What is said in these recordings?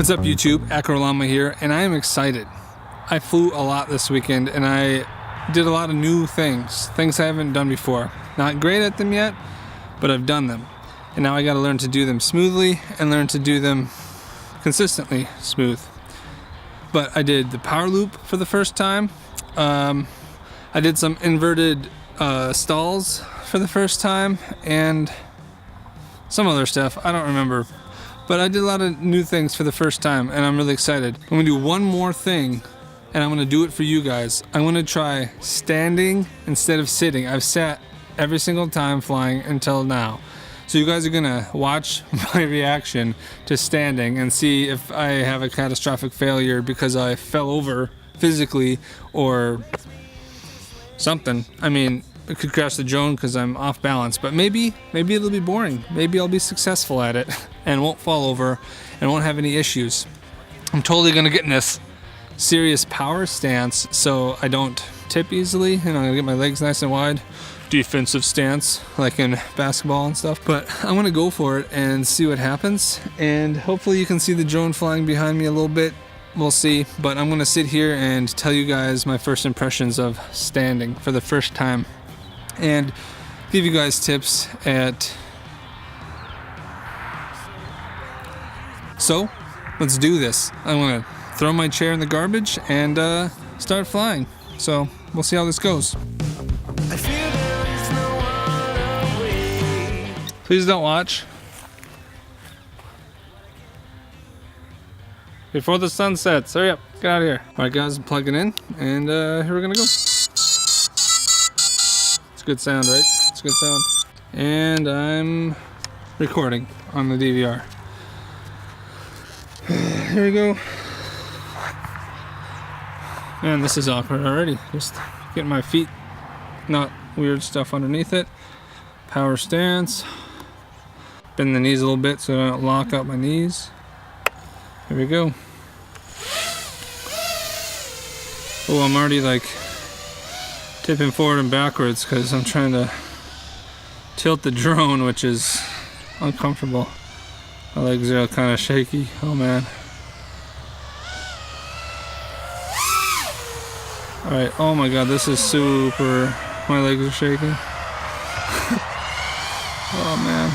What's up YouTube, AcrollamaFPV here, and I am excited. I flew a lot this weekend and I did a lot of new things I haven't done before. Not great at them yet, but I've done them. And now I gotta learn to do them smoothly and learn to do them consistently smooth. But I did the power loop for the first time. I did some inverted stalls for the first time and some other stuff, I don't remember. But I did a lot of new things for the first time and I'm really excited. I'm gonna do one more thing and I'm gonna do it for you guys. I'm gonna try standing instead of sitting. I've sat every single time flying until now. So you guys are gonna watch my reaction to standing and see if I have a catastrophic failure because I fell over physically or something. I mean, it could crash the drone because I'm off balance, but maybe it'll be boring. Maybe I'll be successful at it and won't fall over and won't have any issues. I'm totally gonna get in this serious power stance so I don't tip easily, and I'm gonna get my legs nice and wide. Defensive stance like in basketball and stuff, but I'm gonna go for it and see what happens, and hopefully you can see the drone flying behind me a little bit. We'll see, but I'm gonna sit here and tell you guys my first impressions of standing for the first time and give you guys tips at. So let's do this. I'm gonna throw my chair in the garbage and start flying. So we'll see how this goes. Please don't watch. Before the sun sets. Hurry up, get out of here. All right guys, I'm plugging in and here we're gonna go. It's a good sound, right? It's a good sound. And I'm recording on the DVR. Here we go. Man, this is awkward already. Just getting my feet, not weird stuff underneath it. Power stance. Bend the knees a little bit so I don't lock up my knees. Here we go. Oh, I'm already like tipping forward and backwards because I'm trying to tilt the drone, which is uncomfortable. My legs are kind of shaky. Oh man. Alright, oh my god, this is super. My legs are shaking. Oh man.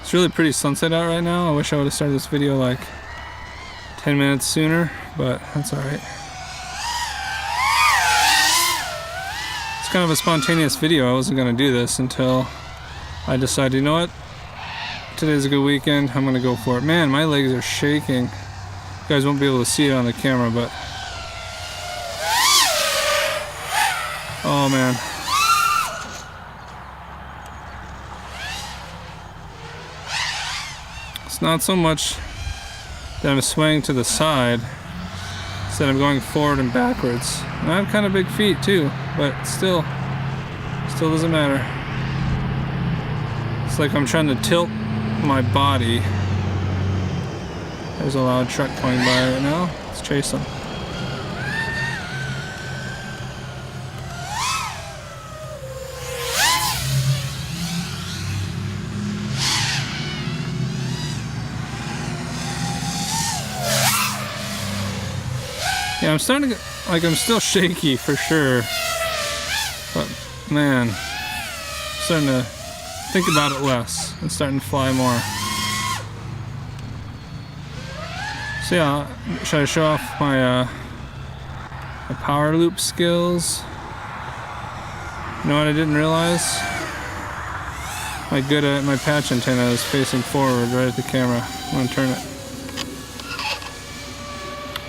It's really pretty sunset out right now. I wish I would have started this video like 10 minutes sooner, but that's alright. It's kind of a spontaneous video. I wasn't going to do this until I decided, you know what? Today's a good weekend. I'm going to go for it. Man, my legs are shaking. You guys won't be able to see it on the camera, but... Oh man. It's not so much that I'm swaying to the side, it's that I'm going forward and backwards. And I have kind of big feet too, but still doesn't matter. It's like I'm trying to tilt my body. There's a loud truck going by right now. Let's chase them. Yeah, I'm starting to get, like, I'm still shaky for sure, but man, I'm starting to think about it less and starting to fly more. So yeah, should I show off my my power loop skills? You know what I didn't realize? My patch antenna is facing forward right at the camera. I'm gonna turn it.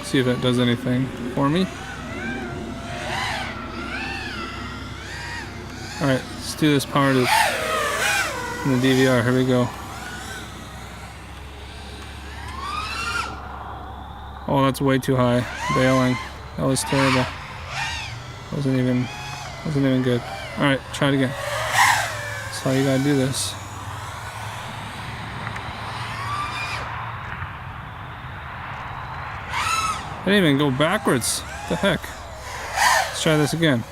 See if that does anything for me. Alright, let's do this power loop in the DVR. Here we go. Oh, that's way too high. Bailing. That was terrible. Wasn't even good. Alright, try it again. That's how you gotta do this. I didn't even go backwards. What the heck? Let's try this again.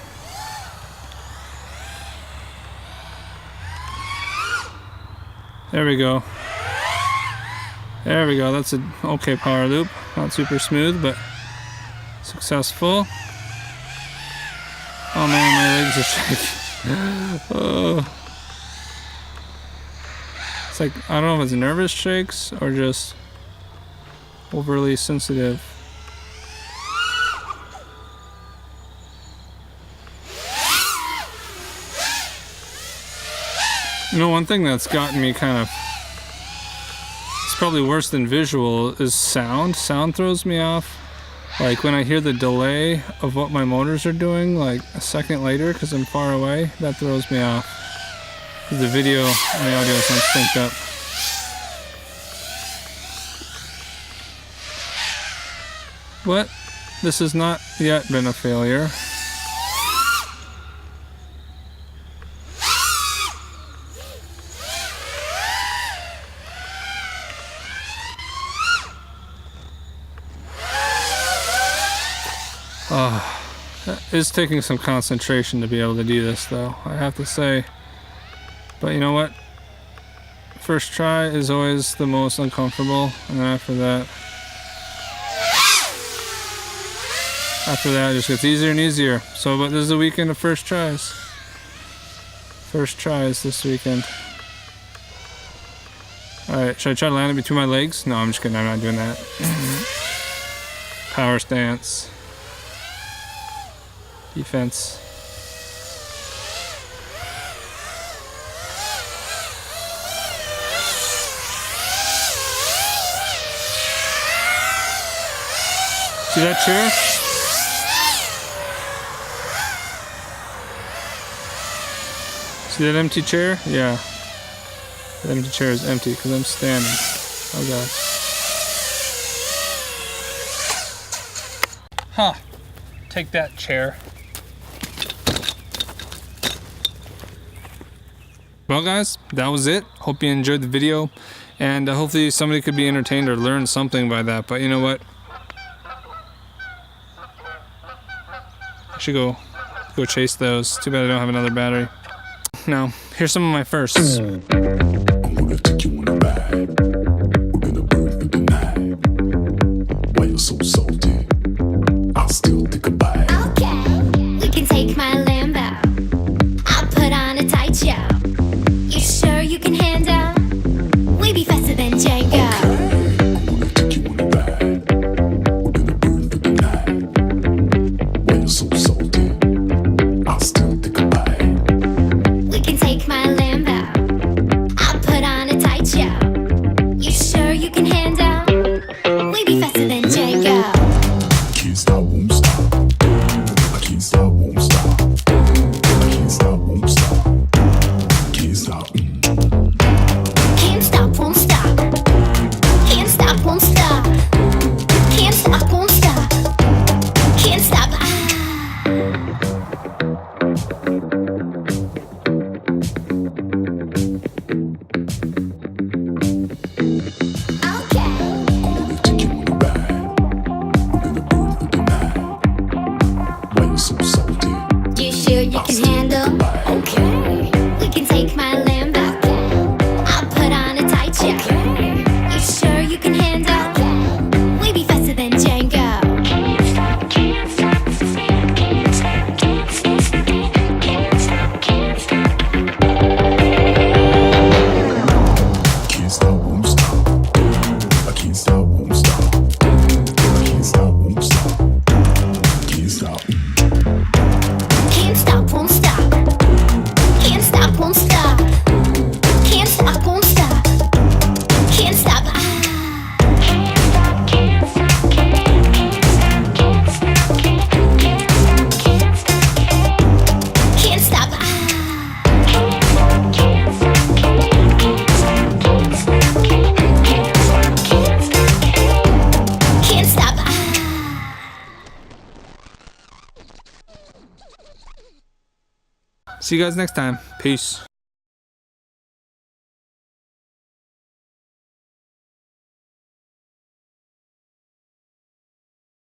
There we go. There we go. That's an okay power loop. Not super smooth, but successful. Oh man, my legs are shaking. Oh. It's like, I don't know if it's nervous shakes or just overly sensitive. You know, one thing that's gotten me kind of, it's probably worse than visual, is sound. Sound throws me off. Like when I hear the delay of what my motors are doing, like a second later, because I'm far away, that throws me off. The video and the audio is not synced up. But this has not yet been a failure. It's taking some concentration to be able to do this, though, I have to say. But you know what? First try is always the most uncomfortable, and then after that it just gets easier and easier. So, but this is a weekend of first tries. First tries this weekend. Alright, should I try to land it between my legs? No, I'm just kidding, I'm not doing that. Power stance. Defense. See that chair? See that empty chair? Yeah. The empty chair is empty because I'm standing. Oh god. Huh. Take that, chair. Well guys, that was it. Hope you enjoyed the video, and hopefully somebody could be entertained or learn something by that. But you know what? I should go chase those. Too bad I don't have another battery. Now, here's some of my firsts. I'm gonna take you on a ride. We're gonna burn through the night. Why you're so salty? I'll still take a bite. Okay, we can take my Lambo. I'll put on a tight show. You sure you can handle? We be faster than Django. I'm gonna take you on a ride. We're gonna burn through the night. Why you're so salty? I'll still take a bite. We can take my Lambo. I'll put on a tight show. You sure you can handle? We be faster than Django. Can't stop, won't stop. I can't stop, won't stop. I can't stop, won't stop. Can't stop. Can't stop, won't stop. Can't stop, won't stop. Can't stop, won't stop. Can't stop. Okay. I'm gonna take you on a ride. We're gonna burn through the night. Why you so salty? You sure you can handle? Okay. We can take my Lambo. I'll put on a tight show. You sure you can handle? We be faster than Django. Can't stop, can't stop, can't stop, can't stop, can't stop, can't stop. Can't stop, won't stop. I can't stop, won't stop. I can't stop, won't stop. Can't stop. Can't stop, won't stop. Can't stop, won't stop. Can't stop, won't stop. Can't stop. Can't stop, can't stop, can't stop, can't stop, can't stop. Can't stop. See you guys next time. Peace.